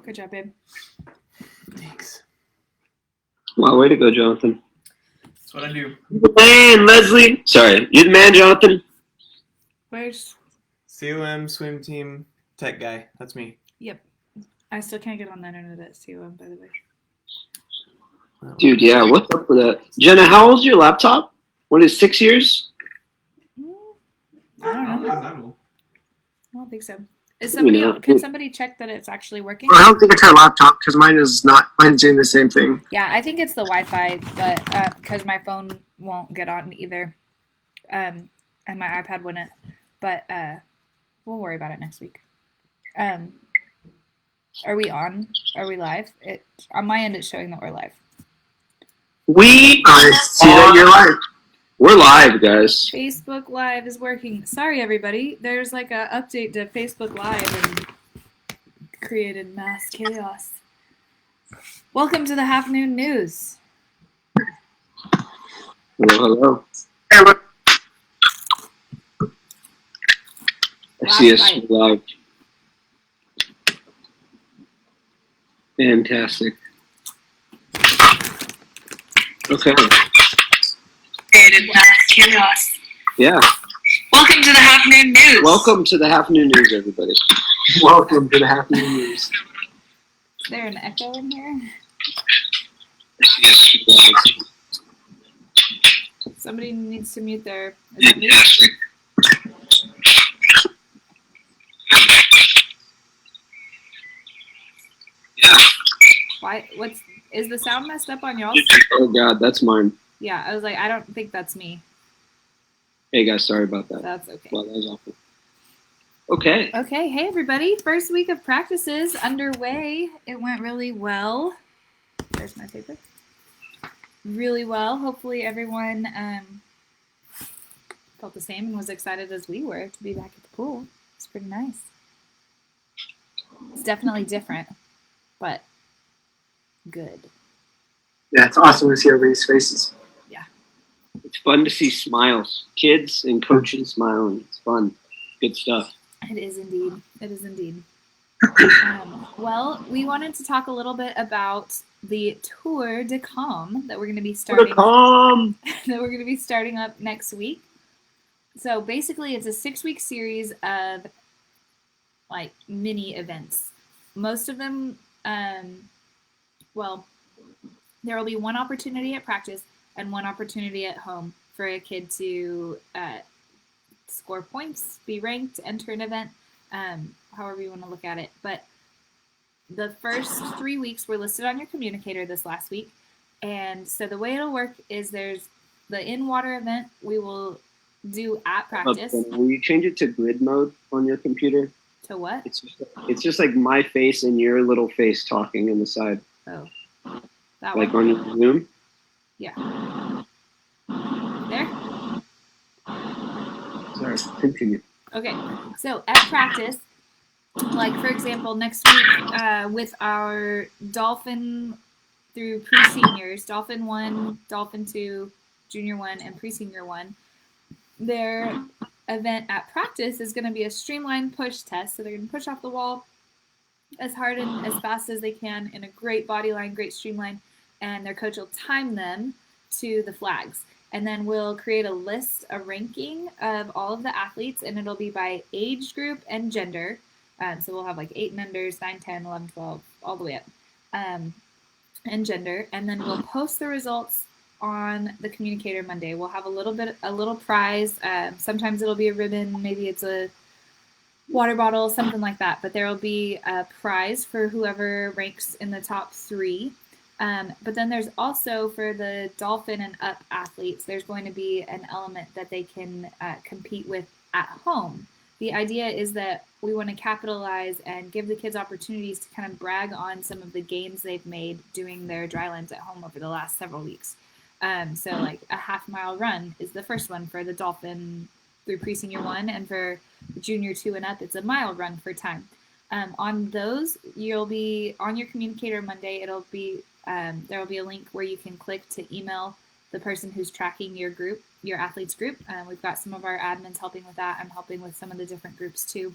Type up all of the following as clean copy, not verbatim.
Good job, babe. Thanks. Wow, way to go, Jonathan. That's what I do. You're the man, Leslie. Sorry, you're the man, Jonathan. Where's... COM swim team tech guy. That's me. Yep. I still can't get on the internet at COM, by the way. Dude, yeah, what's up with that? Jenna, how old's your laptop? What is 6 years? I don't know. I don't know. I don't think so. Is somebody? You know, Can somebody check that it's actually working? Well, I don't think it's her laptop because mine is not. Mine's doing the same thing. Yeah, I think it's the Wi-Fi, but because my phone won't get on either, and my iPad wouldn't. But we'll worry about it next week. Are we on? Are we live? It on my end, it's showing that we're live. I see that you're live. We're live, guys. Facebook Live is working. Sorry, everybody. There's like a update to Facebook Live and created mass chaos. Welcome to the Half Noon News. Hello. Hey, look, I see us Last night. live. Fantastic. Okay. Created mass chaos. Yeah. Welcome to the Half Noon News. Welcome to the Half Noon News, everybody. welcome to the Happy New Year's. Is there an echo in here? I see us live. Somebody needs to mute their. Is it me? Fantastic. Yeah. Why? Is the sound messed up on y'all? Oh, God, that's mine. Yeah, I was like, I don't think that's me. Hey, guys, sorry about that. That's okay. Well, that was awful. Okay. Okay, hey everybody. First week of practices underway. It went really well. There's my paper. Really well. Hopefully everyone felt the same and was excited as we were to be back at the pool. It's pretty nice. It's definitely different, but good. Yeah, it's awesome to see everybody's faces. It's fun to see smiles. Kids and coaches smiling. It's fun. Good stuff. It is indeed. It is indeed. Well, we wanted to talk a little bit about the Tour de Com that we're going to be starting. That we're going to be starting up next week. So basically, it's a 6-week series of like mini events. Most of them, well, there will be one opportunity at practice and one opportunity at home for a kid to score points, be ranked, enter an event, however you want to look at it. But the first 3 weeks were listed on your communicator this last week. And so the way it'll work is there's the in-water event we will do at practice. Will you change it to grid mode on your computer? To what? It's just like my face and your little face talking on the side. Oh, that Like one. on your Zoom? Yeah. There? Sorry, continue. Okay, so at practice, like for example, next week with our Dolphin through pre-seniors, Dolphin 1, Dolphin 2, Junior 1, and pre-senior 1, their event at practice is going to be a streamlined push test. So they're going to push off the wall as hard and as fast as they can in a great body line, great streamline, and their coach will time them to the flags. And then we'll create a list, a ranking of all of the athletes, and it'll be by age group and gender. So we'll have like 8 and unders, 9, 10, 11, 12, all the way up, and gender. And then we'll post the results on the communicator Monday. We'll have a little prize. Sometimes it'll be a ribbon, maybe it's a water bottle, something like that. But there will be a prize for whoever ranks in the top 3. But then there's also for the Dolphin and up athletes, there's going to be an element that they can compete with at home. The idea is that we want to capitalize and give the kids opportunities to kind of brag on some of the gains they've made doing their dry lands at home over the last several weeks. So like a half-mile run is the first one for the Dolphin through pre-senior 1, and for junior 2 and up, it's a mile run for time. On those, you'll be on your communicator Monday. It'll be there will be a link where you can click to email the person who's tracking your group, your athletes group. We've got some of our admins helping with that. I'm helping with some of the different groups too.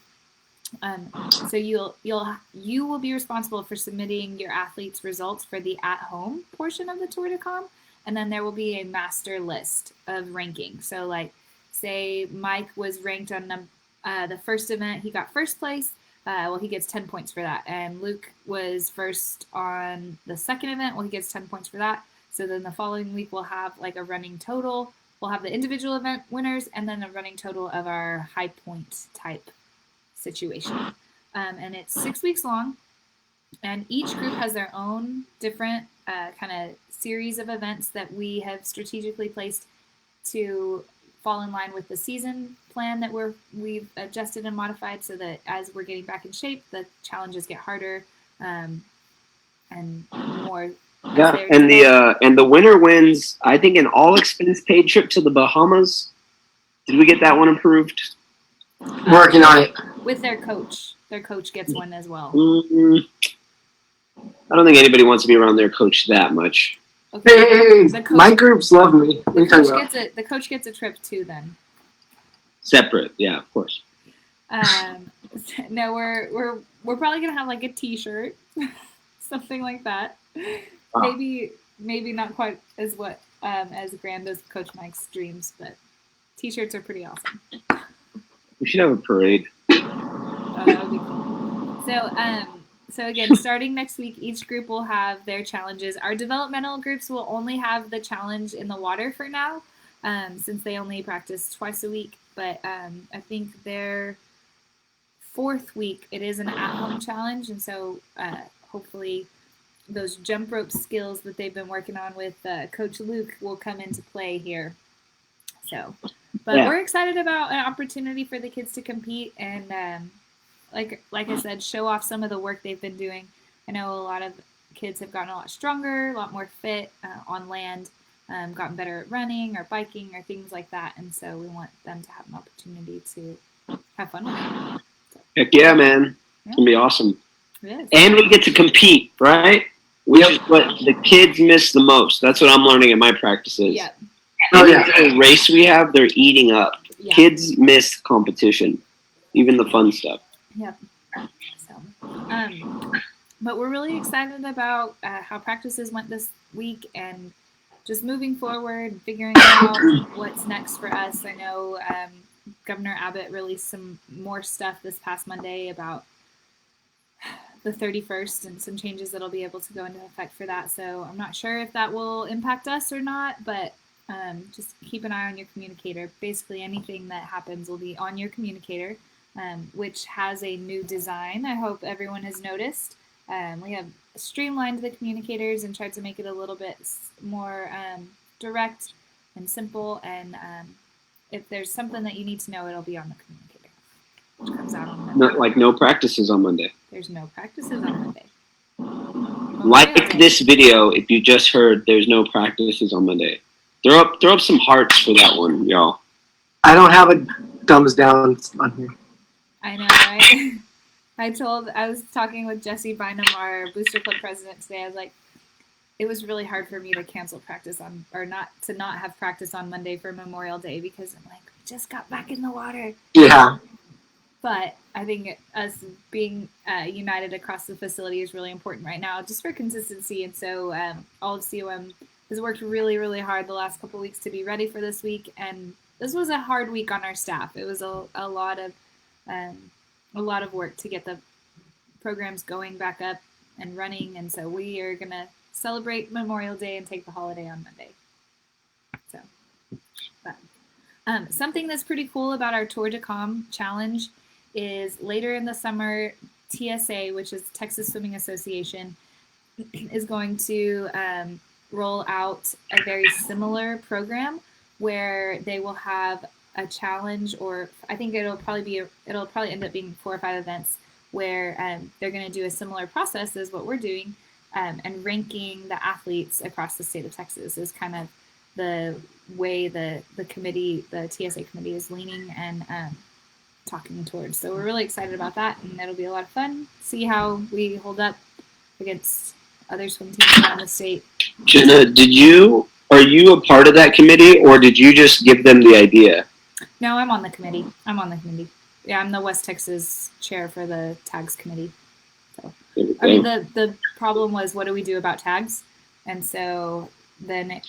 So you will be responsible for submitting your athletes' results for the at-home portion of the Tour de Com, and then there will be a master list of ranking. So, like, say Mike was ranked on the first event, he got first place. Well, he gets 10 points for that. And Luke was first on the second event. Well, he gets 10 points for that. So then the following week we'll have like a running total. We'll have the individual event winners and then a running total of our high point type situation. And it's 6 weeks long. And each group has their own different kind of series of events that we have strategically placed to fall in line with the season plan that we've adjusted and modified so that as we're getting back in shape, the challenges get harder and more. Yeah, and the winner wins, I think, an all expense paid trip to the Bahamas. Did we get that one approved? Working on it. With their coach. Their coach gets one as well. I don't think anybody wants to be around their coach that much. Okay. Hey, The coach- my groups love me. What are you talking about? The coach gets a trip too then. Separate, yeah, of course. No, we're probably gonna have like a T-shirt, something like that. Wow. Maybe not quite as grand as Coach Mike's dreams, but T-shirts are pretty awesome. We should have a parade. Oh, that would be cool. So again, starting next week, each group will have their challenges. Our developmental groups will only have the challenge in the water for now, since they only practice twice a week. But I think their fourth week, it is an at-home challenge, and so hopefully those jump rope skills that they've been working on with Coach Luke will come into play here. So, but Yeah. we're excited about an opportunity for the kids to compete and, like I said, show off some of the work they've been doing. I know a lot of kids have gotten a lot stronger, a lot more fit on land, gotten better at running or biking or things like that, and so we want them to have an opportunity to have fun with it. Heck yeah, man. It's going to be awesome. It is. And we get to compete, right? Which is what the kids miss the most. That's what I'm learning at my practices. Yeah. Oh, Any yeah. little race we have, they're eating up. Yeah. Kids miss competition, even the fun stuff. Yep. So, but we're really excited about how practices went this week and just moving forward, figuring out what's next for us. I know Governor Abbott released some more stuff this past Monday about the 31st and some changes that'll be able to go into effect for that. So I'm not sure if that will impact us or not, but just keep an eye on your communicator. Basically, anything that happens will be on your communicator, which has a new design. I hope everyone has noticed. We have streamlined the communicators and tried to make it a little bit more direct and simple. And if there's something that you need to know, it'll be on the communicator, which comes out on Monday. Not like no practices on Monday. There's no practices on Monday. Like this video, if you just heard there's no practices on Monday. Throw up some hearts for that one, y'all. I don't have a thumbs down on here. I know, right? I was talking with Jesse Bynum, our Booster Club president today. I was like, it was really hard for me to cancel practice not have practice on Monday for Memorial Day because I'm like, we just got back in the water. Yeah. But I think us being united across the facility is really important right now, just for consistency. And so all of COM has worked really, really hard the last couple of weeks to be ready for this week. And this was a hard week on our staff. It was a lot of work to get the programs going back up and running. And so we are going to celebrate Memorial Day and take the holiday on Monday. So, but, something that's pretty cool about our Tour de Com challenge is later in the summer, TSA, which is Texas Swimming Association, is going to roll out a very similar program where they will have a challenge, or I think it'll probably end up being 4 or 5 events where they're going to do a similar process as what we're doing, and ranking the athletes across the state of Texas is kind of the way the TSA committee is leaning and talking towards. So we're really excited about that, and it'll be a lot of fun. See how we hold up against other swim teams around the state. Jenna, are you a part of that committee, or did you just give them the idea? No, I'm on the committee. I'm the West Texas chair for the tags committee. There we I mean, go. the problem was, what do we do about tags? And so then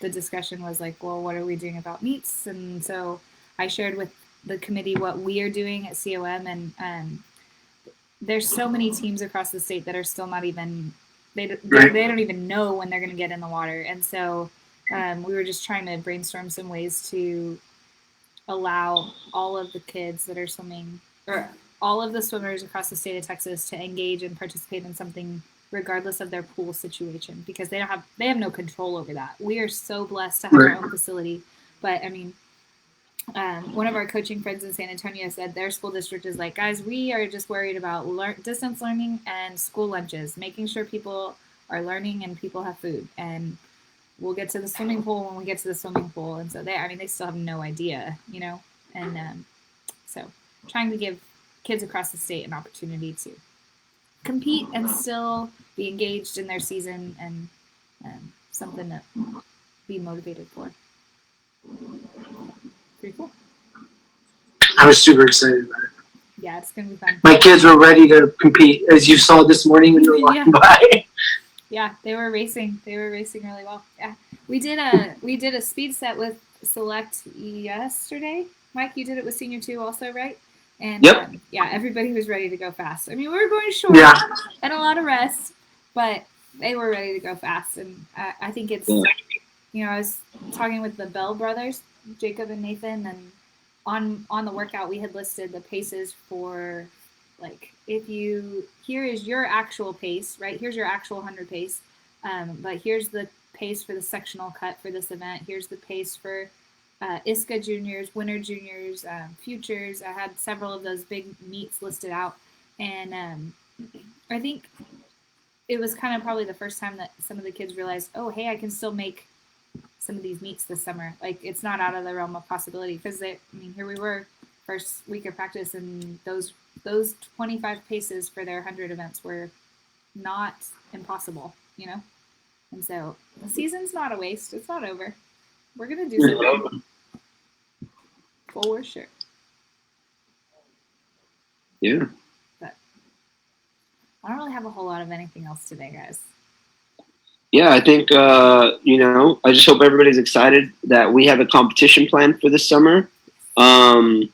the discussion was like, well, what are we doing about meets? And so I shared with the committee what we are doing at COM, and there's so many teams across the state that are still not even they don't even know when they're going to get in the water, and so we were just trying to brainstorm some ways to allow all of the kids that are swimming, or all of the swimmers across the state of Texas, to engage and participate in something regardless of their pool situation, because they have no control over that. We are so blessed to have our own facility, but I mean, one of our coaching friends in San Antonio said their school district is like, guys, we are just worried about distance learning and school lunches, making sure people are learning and people have food, and we'll get to the swimming pool when we get to the swimming pool. And so they still have no idea, and so trying to give kids across the state an opportunity to compete and still be engaged in their season, and something to be motivated for. Pretty cool. I was super excited about it. Yeah, it's gonna be fun. My kids were ready to compete, as you saw this morning when you were walking by. Yeah, they were racing. They were racing really well. Yeah, we did a speed set with Select yesterday. Mike, you did it with Senior 2 also, right? And Yep. yeah, everybody was ready to go fast. I mean, we were going short and a lot of rest, but they were ready to go fast. And I think it's, I was talking with the Bell brothers, Jacob and Nathan, and on the workout we had listed the paces for, like, here is your actual pace, right? Here's your actual 100 pace, but here's the pace for the sectional cut for this event. Here's the pace for ISCA juniors, winter juniors, futures. I had several of those big meets listed out, and I think it was kind of probably the first time that some of the kids realized, oh, hey, I can still make some of these meets this summer. Like, it's not out of the realm of possibility, because here we were, first week of practice, and those 25 paces for their 100 events were not impossible, And so the season's not a waste. It's not over. We're gonna do something for sure. Yeah. But I don't really have a whole lot of anything else today, guys. Yeah, I think, I just hope everybody's excited that we have a competition plan for this summer. When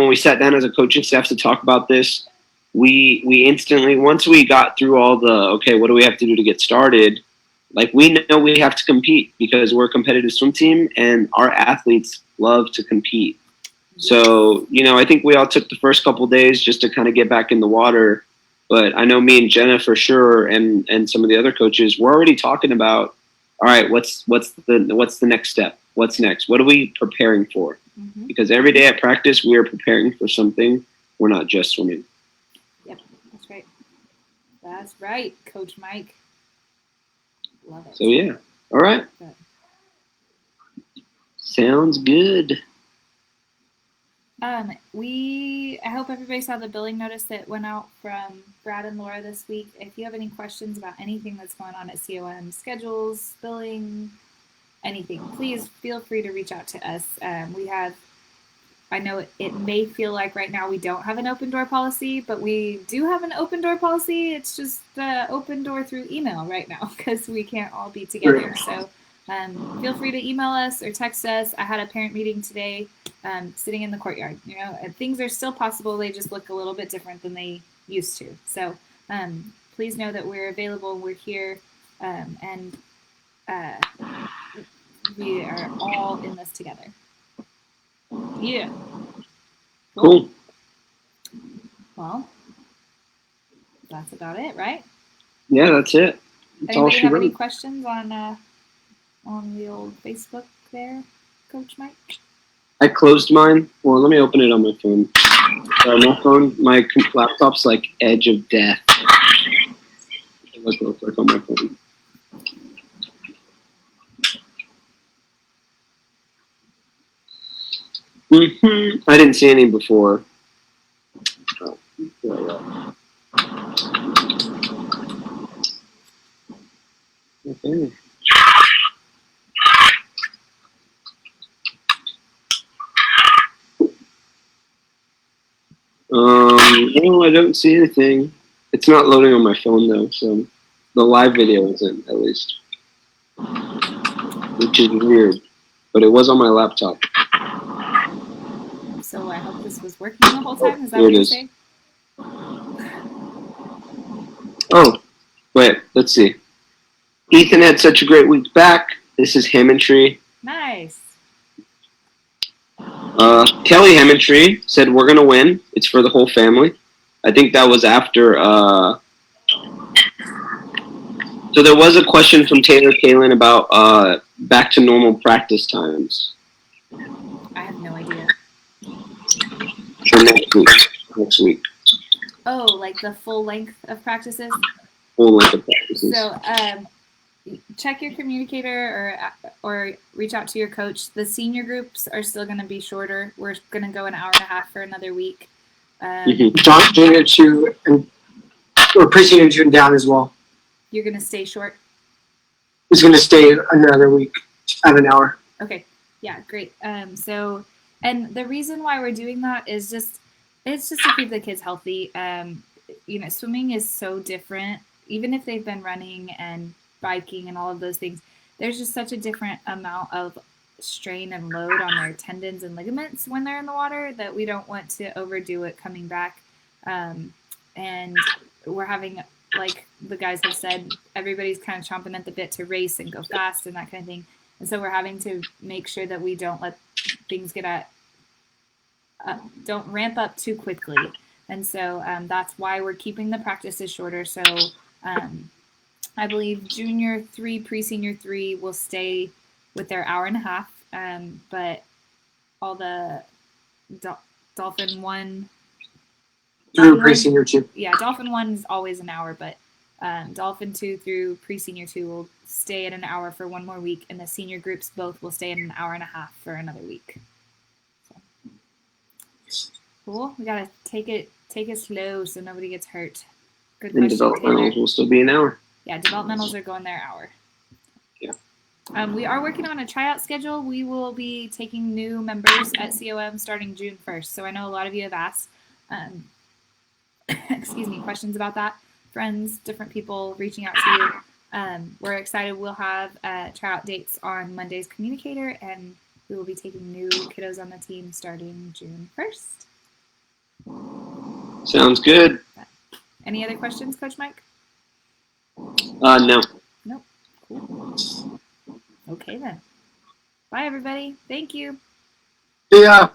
we sat down as a coaching staff to talk about this, we instantly, once we got through all the, okay, what do we have to do to get started? Like, we know we have to compete because we're a competitive swim team and our athletes love to compete. So, I think we all took the first couple of days just to kind of get back in the water. But I know me and Jenna for sure, and some of the other coaches, we're already talking about, all right, what's the next step? What's next? What are we preparing for? Mm-hmm. Because every day at practice, we are preparing for something. We're not just swimming. Yep, that's right. That's right, Coach Mike. Love it. So yeah, all right. Good. Sounds good. I hope everybody saw the billing notice that went out from Brad and Laura this week. If you have any questions about anything that's going on at COM, schedules, billing, anything, please feel free to reach out to us. I know it may feel like right now we don't have an open door policy, but we do have an open door policy. It's just open door through email right now because we can't all be together. So feel free to email us or text us. I had a parent meeting today, sitting in the courtyard. Things are still possible. They just look a little bit different than they used to. So please know that we're available. We're here, and we are all in this together. Yeah. Cool. Well, that's about it, right? Yeah, that's it. That's all Anybody she have any wrote. questions on the old Facebook there, Coach Mike? I closed mine. Well, let me open it on my phone. My phone, my laptop's like edge of death. Look real quick on my phone. I didn't see any before. Oh, yeah. Okay. No, I don't see anything. It's not loading on my phone though, so the live video isn't at least, which is weird. But it was on my laptop. So I hope this was working the whole time. Is that Here what it you're is. saying? Oh, wait, let's see. Ethan had such a great week back. This is Hammondtree. Nice. Kelly Hammondtree said we're gonna win. It's for the whole family. I think that was after. So there was a question from Taylor Kalin about back to normal practice times I have no idea. for next week. Next week, Oh, like the full length of practices? full length of practices. So check your communicator or reach out to your coach. The senior groups are still going to be shorter. We're going to go an hour and a half for another week. Junior 2 or pre-senior 2 and down as well. You're going to stay short? It's going to stay another week at an hour. Okay. Yeah, great. So, and the reason why we're doing that is it's just to keep the kids healthy. Swimming is so different. Even if they've been running and biking and all of those things, there's just such a different amount of strain and load on their tendons and ligaments when they're in the water that we don't want to overdo it coming back. And we're having, like the guys have said, everybody's kind of chomping at the bit to race and go fast and that kind of thing. And so we're having to make sure that we don't let things don't ramp up too quickly. And so that's why we're keeping the practices shorter. So I believe junior 3, pre-senior 3 will stay with their hour and a half. But all the Dolphin 1 Through pre-senior 2. Yeah, Dolphin 1 is always an hour, but Dolphin 2 through pre-senior 2 will stay at an hour for one more week, and the senior groups both will stay at an hour and a half for another week. So, cool. We gotta take it slow so nobody gets hurt. Good And question, Taylor. developmentals will still be an hour. Yeah, developmentals are going their hour. Yeah. We are working on a tryout schedule. We will be taking new members at COM starting June 1st. So I know a lot of you have asked, questions about that. Friends, different people reaching out to you. We're excited. We'll have tryout dates on Monday's communicator, and we will be taking new kiddos on the team starting June 1st. Sounds good. Any other questions, Coach Mike? No. Nope. Cool. Okay then. Bye, everybody. Thank you. Yeah.